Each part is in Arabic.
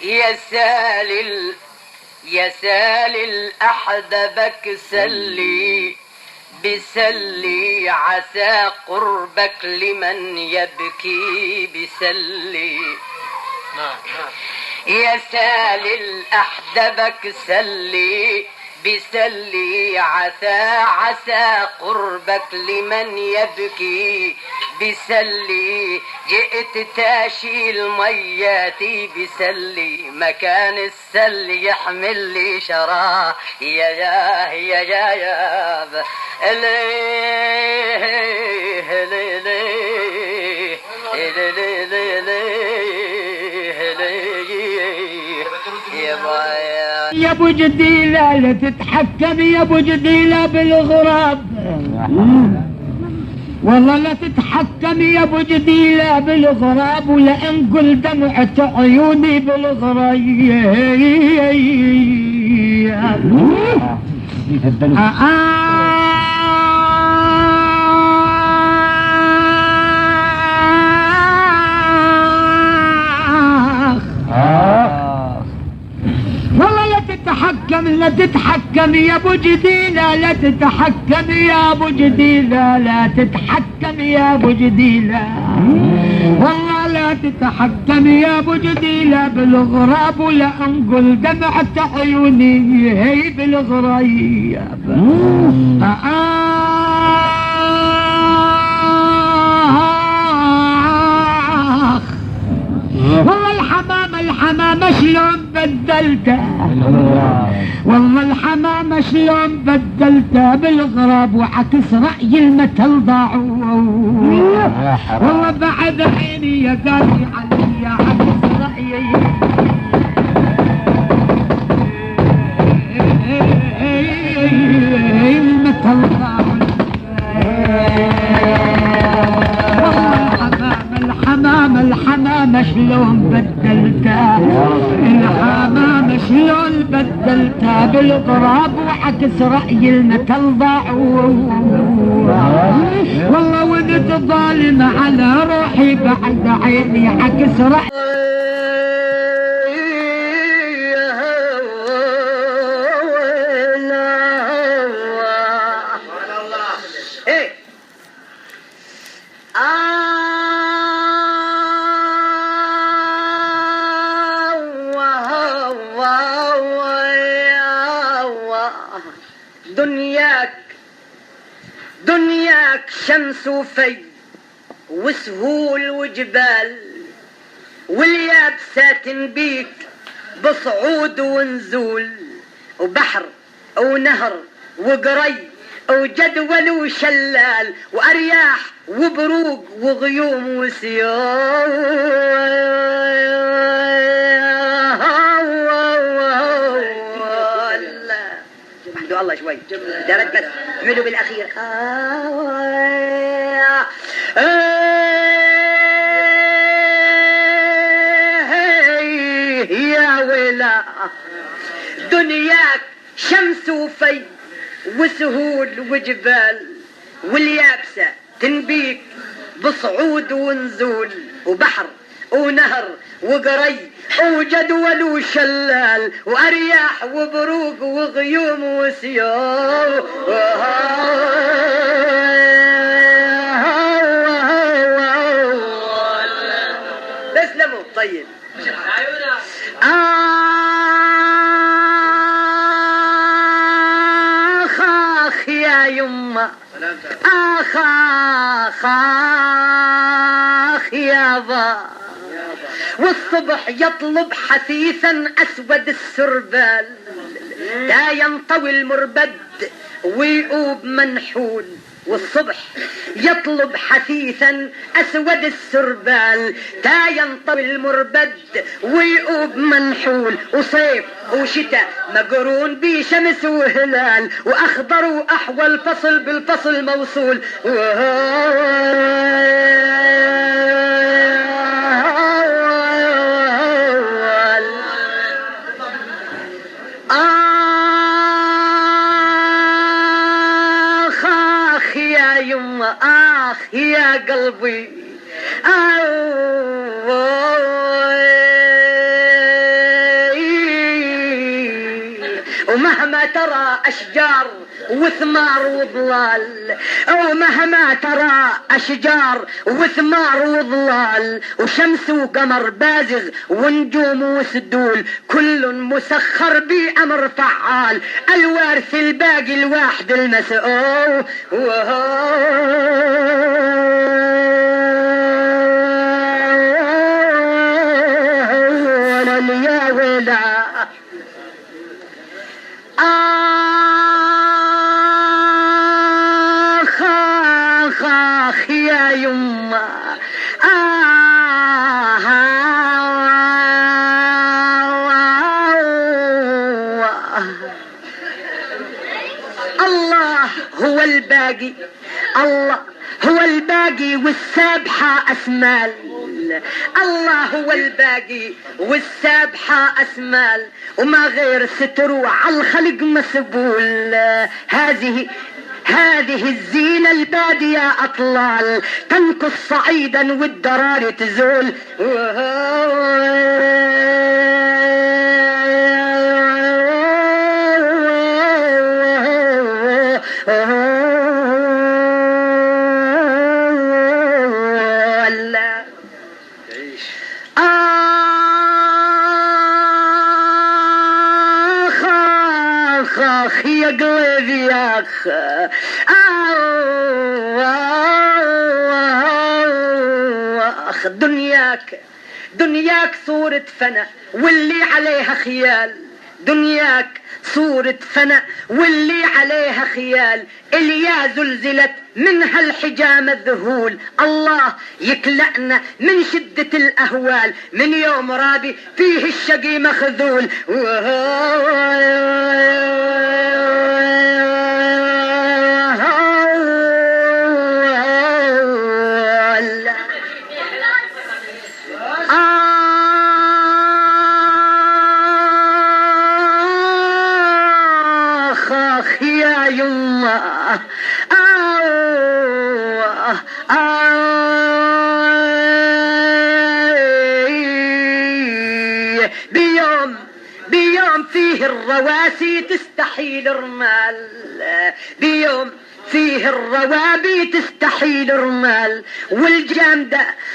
يا سالل أحببك سلي بسلي عسى قربك لمن يبكي بسلي. يا سالل أحببك سلي بسلي عسى قربك لمن يبكي بسلي. جئت تاشيل مياتي بسلي مكان السل يحمل لي شراه. يا يا ابو جديلة لا تتحكم يا ابو جديلة بالغراب، والله لا تتحكم يا ابو جديلة بالغراب، ولان قل دمعة عيوني بالغراب. لا تتحكم يا ابو جديلة، لا تتحكم يا ابو جديلة، لا تتحكم يا ابو جديلة، والله لا تتحكم يا ابو جديلة بالغراب، ولا انقل دمعة عيوني هي بالغريب. والله الحمامة شلون بدلته، والله الحمامة شلون بدلته بالغراب، وعكس رأي المثل ضاعوا. والله بعد عيني يا قاسي علي عكس رأيي المثل ضاعوا. الحمامة شلون بدلتها، الحمامة شلون بدلتها بالغراب، وعكس رأي المثل ضاعوا. والله ونت ظالم على روحي بعد عيني عكس رأي. دنياك شمس وفي وسهول وجبال، واليابسات بيك بصعود ونزول، وبحر ونهر وقري وجدول وشلال، وأرياح وبروق وغيوم وسيول. الله شوي درج بس اعملوا بالاخير. يا ويلا دنياك شمس وفي وسهول وجبال، واليابسة تنبيك بصعود ونزول، وبحر ونهر وقري وجدول وشلال، وأرياح وبروق وغيوم وسيول. تسلموا طيب. آخ يا يما، آخ يابا، والصبح يطلب حثيثا أسود السربال، لا ينطوي المربد ويعوب منحول. والصبح يطلب حثيثا أسود السربال، تا ينطوي المربد ويعوب منحول. وصيف وشتاء مقرون بشمس وهلال، وأخضر وأحول فصل بالفصل موصول. آخ يا قلبي، ومهما ترى أشجار وثمار وظلال، ومهما ترى أشجار وثمار وظلال، وشمس وقمر بازغ ونجوم وسدول، كل مسخر بأمر فعال، الوارث الباقي الواحد المسؤول. يا ولا آخ يا يما الله هو الباقي، الله هو الباقي والسابحة أسمال، الله هو الباقي والسابحة أسمال، وما غير ستر على الخلق مسبول. هذه الزينة البادية أطلال تنكس صعيدا والدرار تزول. آخ يا قلبي يا أخ، آخ دنياك صورة فنا واللي عليها خيال، دنياك صورة فنا واللي عليها خيال، اليا زلزلت منها الحجام الذهول، الله يكلأنا من شدة الأهوال، من يوم رابي فيه الشقي مخذول. آخ يا يما بيوم فيه الرواسي تستحيل الرمال، بيوم فيه الروابي تستحيل الرمال،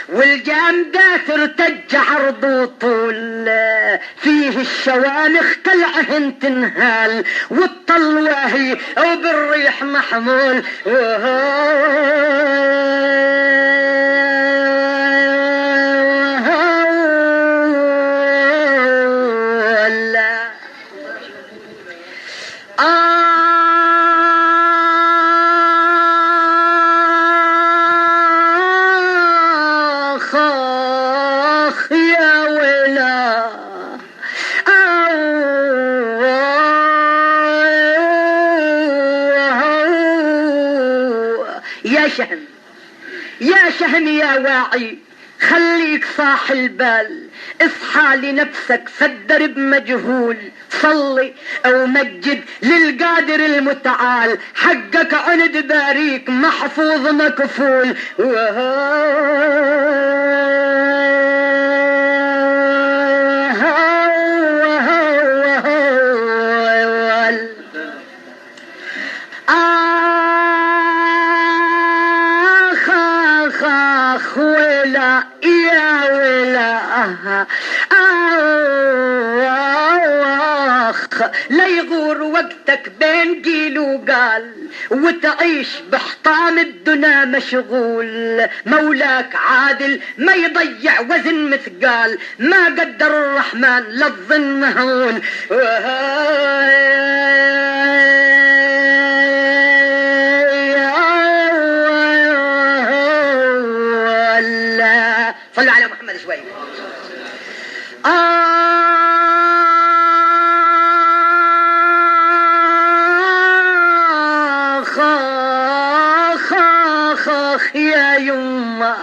والجامدة ترتج عرض وطول، فيه الشوامخ كالعهن تنهال، والطل واهي او بالريح محمول. آخ يا ولا يا شهم يا شهم يا واعي، خليك صاح البال، اصحى لنفسك فالدرب مجهول، صلي او مجد للقادر المتعال، حقك عند باريك محفوظ مكفول. آخ ولا يا ولا لا يغور وقتك بين قيل وقال، وتعيش بحطام الدنا مشغول، مولاك عادل ما يضيع وزن مثقال، ما قدر الرحمن للظن مهول. صلوا على محمد شوي. آخ يا يما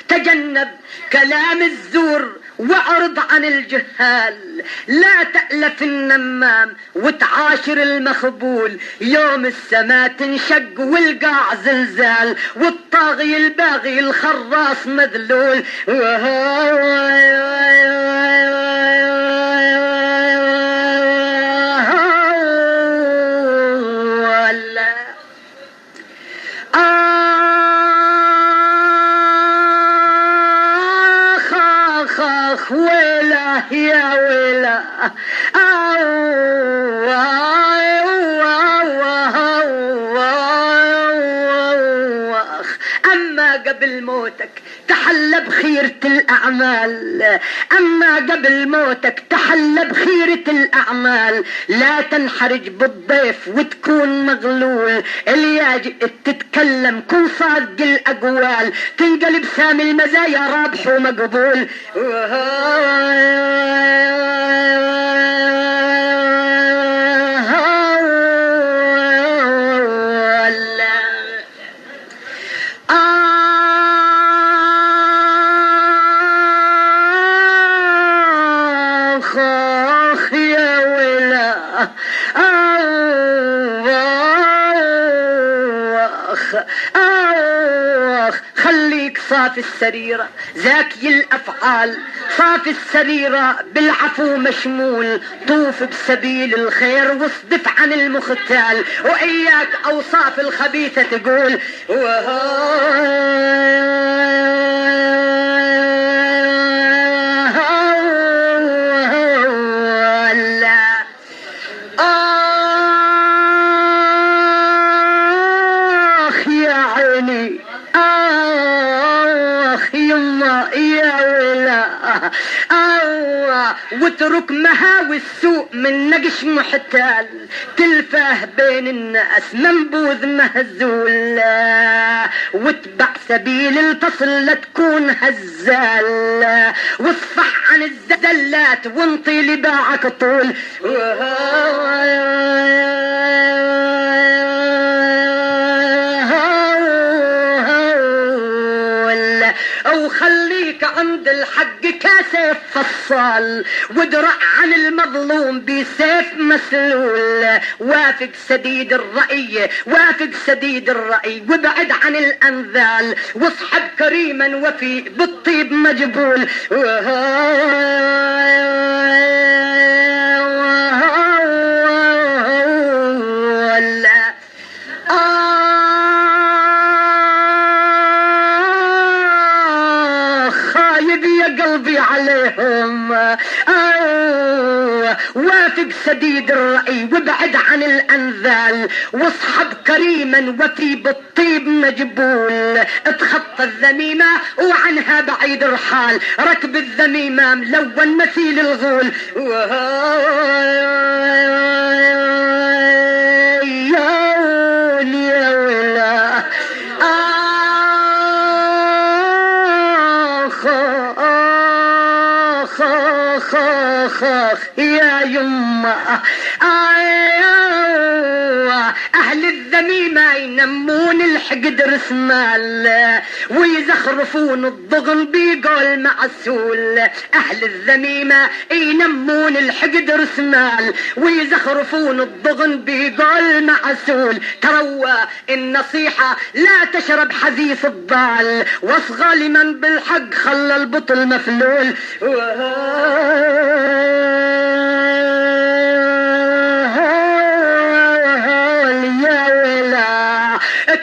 تجنب كلام الزور واعرض عن الجهال، لا تألف النمام وتعاشر المخبول. يوم السما تنشق والقاع زلزال، والطاغي الباغي الخراص مذلول. ويله يا ويله أما قبل موتك تحلى بخيرة الأعمال، أما قبل موتك تحلى بخيرة الأعمال. لا تنحرج بالضيف وتكون مغلول، الياجئ تتكلم كن صادق الأقوال، تنقلب سامي المزايا رابح ومقبول. خليك صافي السريرة زاكي الأفعال، صافي السريرة بالعفو مشمول. طوف بسبيل الخير واصدف عن المختال، وإياك أوصاف الخبيثة تقول. واترك مهاوي السوء من نقش محتال، تلفاه بين الناس منبوذ مهزول. واتبع سبيل الفصل لا تكون هزال، واصفح عن الزلات وانطي لباعك طول. او خليك عند الحق كاسيف فصال، وادرع عن المظلوم بسيف مسلول. وافق سديد الرأي، وافق سديد الرأي، وابعد عن الأنذال، واصحب كريما وفي بالطيب مجبول. قلبي عليهم. وافق سديد الرأي وابعد عن الأنذال، واصحب كريما وفي بالطيب مجبول. اتخطى الذميمة وعنها بعيد الرحال، ركب الذميمة ملون مثيل الغول. يا يما أهل الذميمة ينمون الحقد رسمال، ويزخرفون الضغن بيقول معسول. أهل الذميمة ينمون الحقد رسمال، ويزخرفون الضغن بيقول معسول. تروى النصيحة لا تشرب حديث الضال، واصغى لمن بالحق خلى البطل مفلول.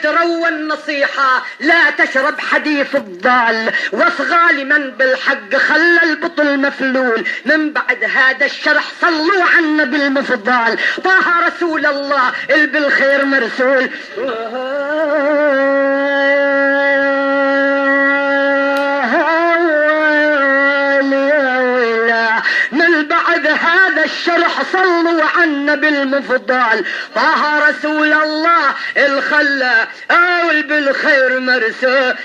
تروى النصيحة لا تشرب حديث الضال، واصغى لمن بالحق خلى البطل مفلول. من بعد هذا الشرح صلوا على النبي المفضال، طه رسول الله بالخير مرسول. من بعد هذا الشرح صلوا على النبي المفضال، طه رسول الله الخلى بالخير مرسول.